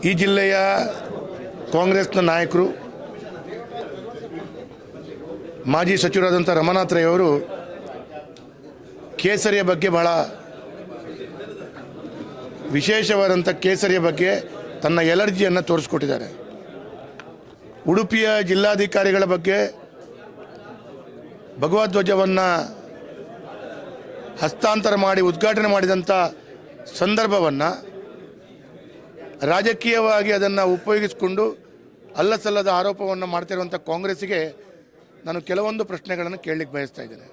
ಈ ಜಿಲ್ಲೆಯ ಕಾಂಗ್ರೆಸ್ನ ನಾಯಕರು ಮಾಜಿ ಸಚಿವರಾದಂಥ ರಮನಾಥ್ ರೈ ಅವರು ಕೇಸರಿಯ ಬಗ್ಗೆ ಬಹಳ ವಿಶೇಷವಾದಂಥ ಕೇಸರಿಯ ಬಗ್ಗೆ ತನ್ನ ಎಲರ್ಜಿಯನ್ನು ತೋರಿಸ್ಕೊಟ್ಟಿದ್ದಾರೆ. ಉಡುಪಿಯ ಜಿಲ್ಲಾಧಿಕಾರಿಗಳ ಬಗ್ಗೆ ಭಗವಧ್ವಜವನ್ನು ಹಸ್ತಾಂತರ ಮಾಡಿ ಉದ್ಘಾಟನೆ ಮಾಡಿದಂಥ ಸಂದರ್ಭವನ್ನು ರಾಜಕೀಯವಾಗಿ ಅದನ್ನು ಉಪಯೋಗಿಸಿಕೊಂಡು ಅಲ್ಲಸಲ್ಲದ ಆರೋಪವನ್ನು ಮಾಡ್ತಿರುವಂಥ ಕಾಂಗ್ರೆಸ್ಸಿಗೆ ನಾನು ಕೆಲವೊಂದು ಪ್ರಶ್ನೆಗಳನ್ನು ಕೇಳಲಿಕ್ಕೆ ಬಯಸ್ತಾ ಇದ್ದೇನೆ.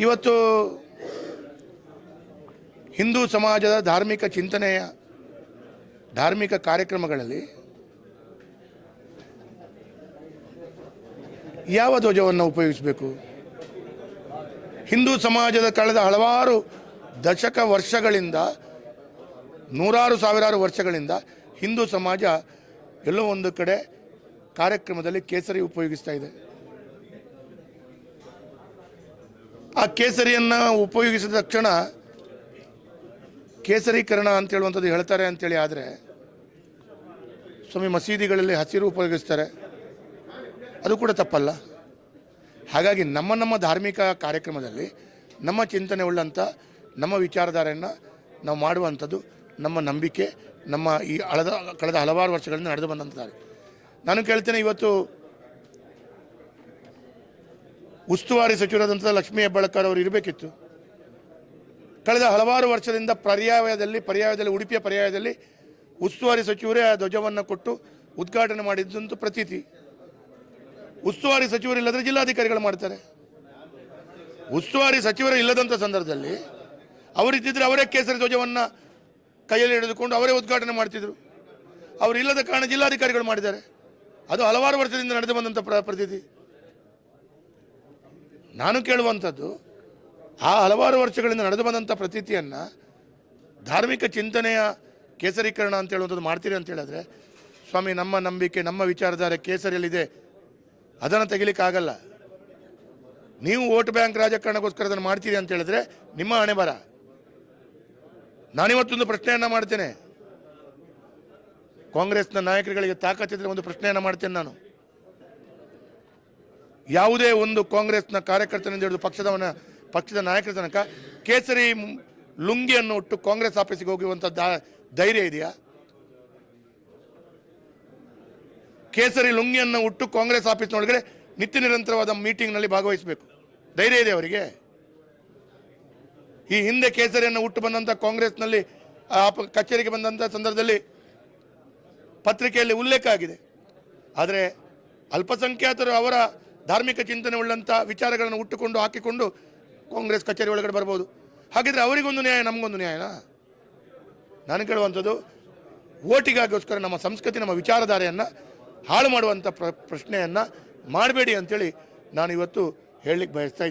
ಇವತ್ತು ಹಿಂದೂ ಸಮಾಜದ ಧಾರ್ಮಿಕ ಚಿಂತನೆಯ ಧಾರ್ಮಿಕ ಕಾರ್ಯಕ್ರಮಗಳಲ್ಲಿ ಯಾವ ಧ್ವಜವನ್ನು ಉಪಯೋಗಿಸಬೇಕು? ಹಿಂದೂ ಸಮಾಜದ ಕಳೆದ ಹಲವಾರು ದಶಕ ವರ್ಷಗಳಿಂದ, ನೂರಾರು ಸಾವಿರಾರು ವರ್ಷಗಳಿಂದ ಹಿಂದೂ ಸಮಾಜ ಎಲ್ಲೋ ಒಂದು ಕಡೆ ಕಾರ್ಯಕ್ರಮದಲ್ಲಿ ಕೇಸರಿ ಉಪಯೋಗಿಸ್ತಾ ಇದೆ. ಆ ಕೇಸರಿಯನ್ನು ಉಪಯೋಗಿಸಿದ ತಕ್ಷಣ ಕೇಸರೀಕರಣ ಅಂತ ಹೇಳುವಂಥದ್ದು ಹೇಳ್ತಾರೆ ಅಂತೇಳಿ, ಆದರೆ ಸ್ವಾಮಿ ಮಸೀದಿಗಳಲ್ಲಿ ಹಸಿರು ಉಪಯೋಗಿಸ್ತಾರೆ, ಅದು ಕೂಡ ತಪ್ಪಲ್ಲ. ಹಾಗಾಗಿ ನಮ್ಮ ಧಾರ್ಮಿಕ ಕಾರ್ಯಕ್ರಮದಲ್ಲಿ ನಮ್ಮ ಚಿಂತನೆ ಉಳ್ಳಂಥ ನಮ್ಮ ವಿಚಾರಧಾರೆಯನ್ನು ನಾವು ಮಾಡುವಂಥದ್ದು ನಮ್ಮ ನಂಬಿಕೆ, ನಮ್ಮ ಈ ಕಳೆದ ಹಲವಾರು ವರ್ಷಗಳಿಂದ ನಡೆದು ಬಂದಂಥದ್ದಾರೆ. ನಾನು ಕೇಳ್ತೇನೆ, ಇವತ್ತು ಉಸ್ತುವಾರಿ ಸಚಿವರಾದಂಥ ಲಕ್ಷ್ಮೀ ಹೆಬ್ಬಾಳ್ಕರ್ ಅವರು ಇರಬೇಕಿತ್ತು. ಕಳೆದ ಹಲವಾರು ವರ್ಷದಿಂದ ಪರ್ಯಾಯದಲ್ಲಿ ಉಡುಪಿಯ ಪರ್ಯಾಯದಲ್ಲಿ ಉಸ್ತುವಾರಿ ಸಚಿವರೇ ಆ ಧ್ವಜವನ್ನು ಕೊಟ್ಟು ಉದ್ಘಾಟನೆ ಮಾಡಿದ್ದಂತೂ ಪ್ರತೀತಿ. ಉಸ್ತುವಾರಿ ಸಚಿವರು ಇಲ್ಲದ್ರೆ ಜಿಲ್ಲಾಧಿಕಾರಿಗಳು ಮಾಡ್ತಾರೆ. ಉಸ್ತುವಾರಿ ಸಚಿವರು ಇಲ್ಲದಂಥ ಸಂದರ್ಭದಲ್ಲಿ ಅವರಿದ್ದಿದ್ರೆ ಅವರೇ ಕೇಸರಿ ಧ್ವಜವನ್ನು ಕೈಯಲ್ಲಿ ಹಿಡಿದುಕೊಂಡು ಅವರೇ ಉದ್ಘಾಟನೆ ಮಾಡ್ತಿದ್ರು. ಅವರು ಇಲ್ಲದ ಕಾರಣ ಜಿಲ್ಲಾಧಿಕಾರಿಗಳು ಮಾಡಿದ್ದಾರೆ. ಅದು ಹಲವಾರು ವರ್ಷದಿಂದ ನಡೆದು ಬಂದಂಥ ಪ್ರತೀತಿ. ನಾನು ಕೇಳುವಂಥದ್ದು, ಆ ಹಲವಾರು ವರ್ಷಗಳಿಂದ ನಡೆದು ಬಂದಂಥ ಪ್ರತೀತಿಯನ್ನು ಧಾರ್ಮಿಕ ಚಿಂತನೆಯ ಕೇಸರೀಕರಣ ಅಂತ ಹೇಳುವಂಥದ್ದು ಮಾಡ್ತೀರಿ ಅಂತ ಹೇಳಿದ್ರೆ, ಸ್ವಾಮಿ ನಮ್ಮ ನಂಬಿಕೆ, ನಮ್ಮ ವಿಚಾರಧಾರೆ ಕೇಸರಿಯಲ್ಲಿದೆ, ಅದನ್ನು ತೆಗಿಲಿಕ್ಕಾಗಲ್ಲ. ನೀವು ವೋಟ್ ಬ್ಯಾಂಕ್ ರಾಜಕಾರಣಕ್ಕೋಸ್ಕರ ಅದನ್ನು ಮಾಡ್ತೀರಿ ಅಂತ ಹೇಳಿದ್ರೆ ನಿಮ್ಮ ಹಣೆ ಬರ. ನಾನಿವತ್ತೊಂದು ಪ್ರಶ್ನೆಯನ್ನು ಮಾಡ್ತೇನೆ, ಕಾಂಗ್ರೆಸ್ನ ನಾಯಕರುಗಳಿಗೆ ತಾಕತ್ತಿದ್ರೆ ಒಂದು ಪ್ರಶ್ನೆಯನ್ನು ಮಾಡ್ತೇನೆ ನಾನು. ಯಾವುದೇ ಒಂದು ಕಾಂಗ್ರೆಸ್ನ ಕಾರ್ಯಕರ್ತನಿಂದ ಹಿಡಿದು ಪಕ್ಷದ ನಾಯಕರ ತನಕ ಕೇಸರಿ ಲುಂಗಿಯನ್ನು ಉಟ್ಟು ಕಾಂಗ್ರೆಸ್ ಆಫೀಸಿಗೆ ಹೋಗುವಂಥ ಧೈರ್ಯ ಇದೆಯಾ? ಕೇಸರಿ ಲುಂಗಿಯನ್ನು ಉಟ್ಟು ಕಾಂಗ್ರೆಸ್ ಆಫೀಸ್ನೊಳಗಡೆ ನಿತ್ಯ ನಿರಂತರವಾದ ಮೀಟಿಂಗ್ನಲ್ಲಿ ಭಾಗವಹಿಸಬೇಕು, ಧೈರ್ಯ ಇದೆ ಅವರಿಗೆ? ಈ ಹಿಂದೆ ಕೇಸರಿಯನ್ನು ಉಟ್ಟು ಬಂದಂಥ ಕಾಂಗ್ರೆಸ್ನಲ್ಲಿ ಕಚೇರಿಗೆ ಬಂದಂಥ ಸಂದರ್ಭದಲ್ಲಿ ಪತ್ರಿಕೆಯಲ್ಲಿ ಉಲ್ಲೇಖ ಆಗಿದೆ. ಆದರೆ ಅಲ್ಪಸಂಖ್ಯಾತರು ಅವರ ಧಾರ್ಮಿಕ ಚಿಂತನೆ ಉಳ್ಳಂಥ ವಿಚಾರಗಳನ್ನು ಹುಟ್ಟುಕೊಂಡು ಹಾಕಿಕೊಂಡು ಕಾಂಗ್ರೆಸ್ ಕಚೇರಿ ಒಳಗಡೆ ಬರ್ಬೋದು. ಹಾಗಿದ್ರೆ ಅವರಿಗೊಂದು ನ್ಯಾಯ, ನಮಗೊಂದು ನ್ಯಾಯನಾ? ನಾನು ಕೇಳುವಂಥದ್ದು, ಓಟಿಗಾಗೋಸ್ಕರ ನಮ್ಮ ಸಂಸ್ಕೃತಿ, ನಮ್ಮ ವಿಚಾರಧಾರೆಯನ್ನು ಹಾಳು ಮಾಡುವಂಥ ಪ್ರಶ್ನೆಯನ್ನು ಮಾಡಬೇಡಿ ಅಂತೇಳಿ ನಾನು ಇವತ್ತು ಹೇಳಲಿಕ್ಕೆ ಬಯಸ್ತಾ ಇದ್ದೀನಿ.